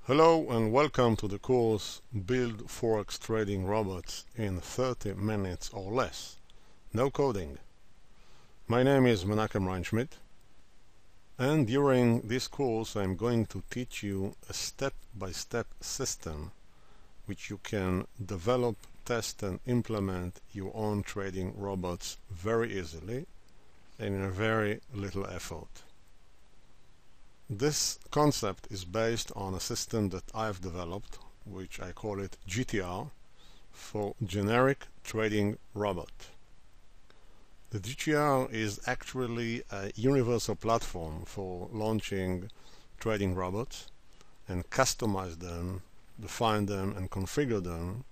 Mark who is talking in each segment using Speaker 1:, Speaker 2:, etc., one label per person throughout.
Speaker 1: Hello and welcome to the course Build Forex Trading Robots in 30 minutes or less. No coding. My name is Menachem Reinschmidt, and during this course I'm going to teach you a step-by-step system which you can develop, test and implement your own trading robots very easily and in a very little effort. This concept is based on a system that I've developed, which I call it GTR, for Generic Trading Robot. The GTR is actually a universal platform for launching trading robots and customize them, define them and configure them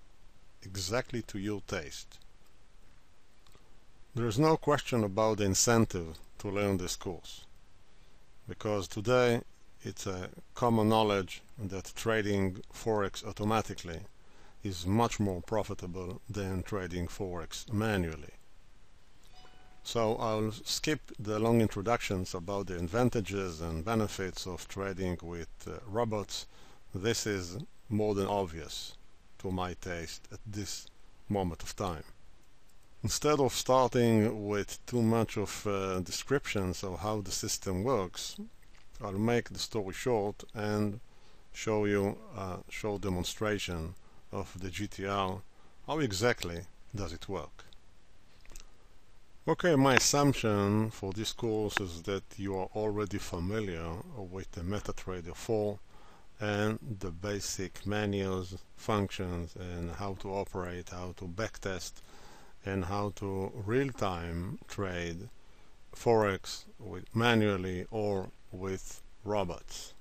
Speaker 1: exactly to your taste. There is no question about the incentive to learn this course, because today it's a common knowledge that trading Forex automatically is much more profitable than trading Forex manually. So I'll skip the long introductions about the advantages and benefits of trading with robots. This is more than obvious to my taste at this moment of time. Instead of starting with too much of descriptions of how the system works, I'll make the story short and show you a short demonstration of the GTR. How exactly does it work? Okay, my assumption for this course is that you are already familiar with the MetaTrader 4 and the basic menus, functions, and how to operate, how to backtest, and how to real-time trade Forex manually or with robots.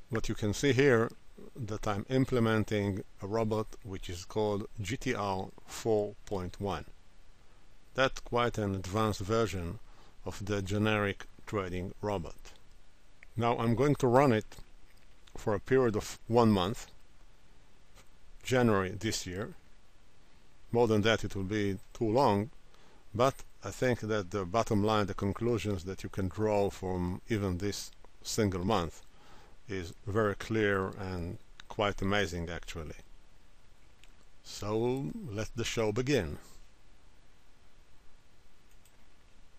Speaker 1: What you can see here that I'm implementing a robot which is called GTR 4.1. That's quite an advanced version of the generic trading robot. Now I'm going to run it for a period of 1 month, January this year. More than that it will be too long, but I think that the bottom line, the conclusions that you can draw from even this single month is very clear and quite amazing actually. So let the show begin.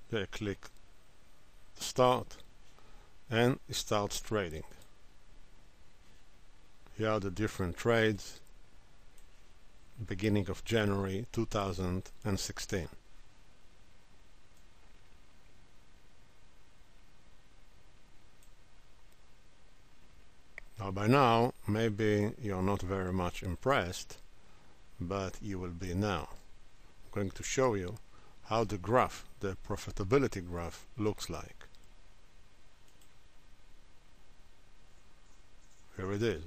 Speaker 1: There, click Start and it starts trading. Here are the different trades beginning of January 2016. Now by now maybe you're not very much impressed, but you will be now. I'm going to show you how the graph, the profitability graph, looks like. Here it is.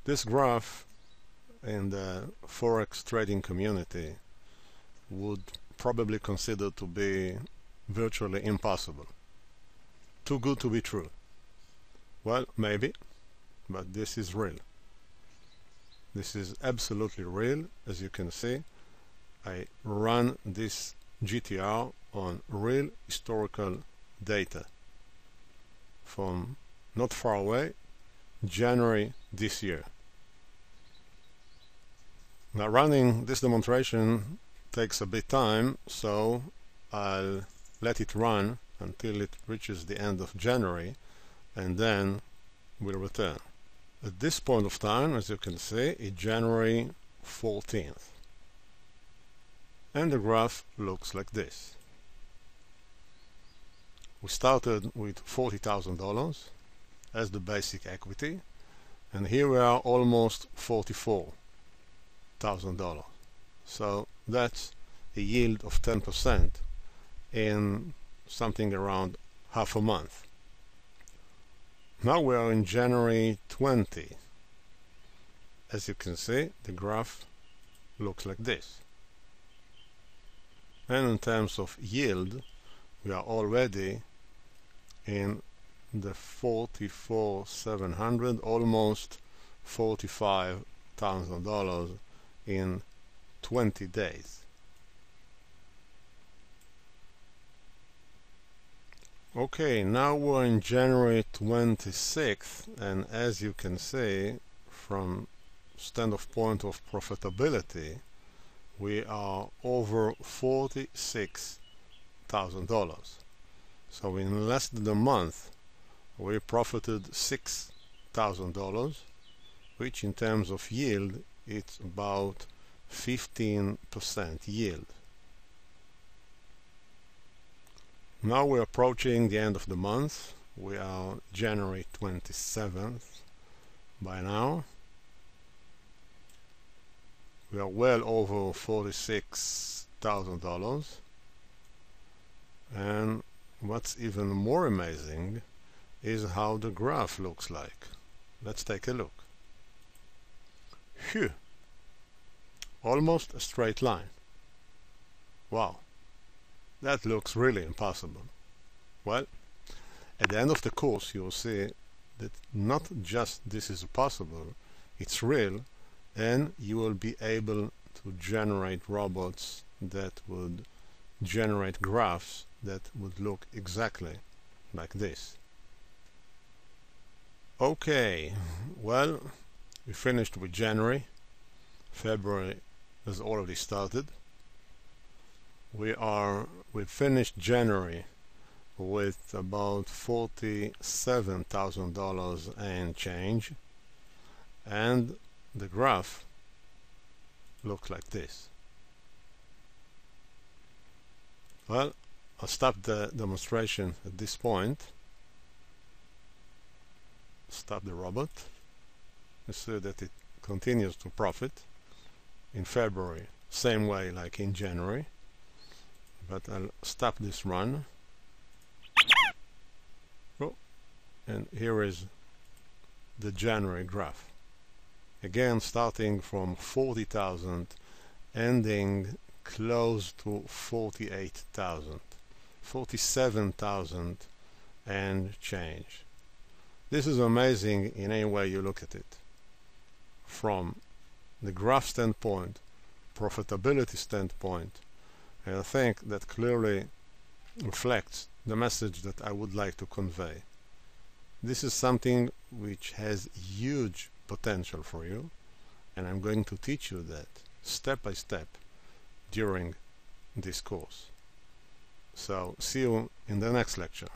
Speaker 1: This graph in the Forex trading community would probably consider to be virtually impossible. Too good to be true. Well, maybe, but this is real. This is absolutely real. As you can see, I run this GTR on real historical data from not far away, January this year. Now running this demonstration takes a bit time, so I'll let it run until it reaches the end of January and then we'll return. At this point of time, as you can see, it's January 14th and the graph looks like this. We started with $40,000 as the basic equity, and here we are almost $44,000. So that's a yield of 10% in something around half a month. Now we are in January 20. As you can see, the graph looks like this. And in terms of yield, we are already in the 44,700, almost $45,000 in 20 days. Okay, now we're in January 26th, and as you can see, from standpoint of profitability, we are over $46,000. So in less than a month, we profited $6,000, which in terms of yield, it's about 15% yield. Now we're approaching the end of the month. We are January 27th by now. We are well over $46,000. And what's even more amazing is how the graph looks like. Let's take a look. Phew! Almost a straight line. Wow! That looks really impossible. Well, at the end of the course you'll see that not just this is possible, it's real, and you will be able to generate robots that would generate graphs that would look exactly like this. Okay, well, we finished with January. February has already started. We finished January with about $47,000 and change, and the graph looks like this. Well, I'll stop the demonstration at this point. Stop the robot. You see that it continues to profit in February, same way like in January. But I'll stop this run. Oh, and here is the January graph. Again, starting from 40,000, ending close to 48,000, 47,000 and change. This is amazing in any way you look at it. From the graph standpoint, profitability standpoint, and I think that clearly reflects the message that I would like to convey. This is something which has huge potential for you, and I'm going to teach you that step by step during this course. So see you in the next lecture.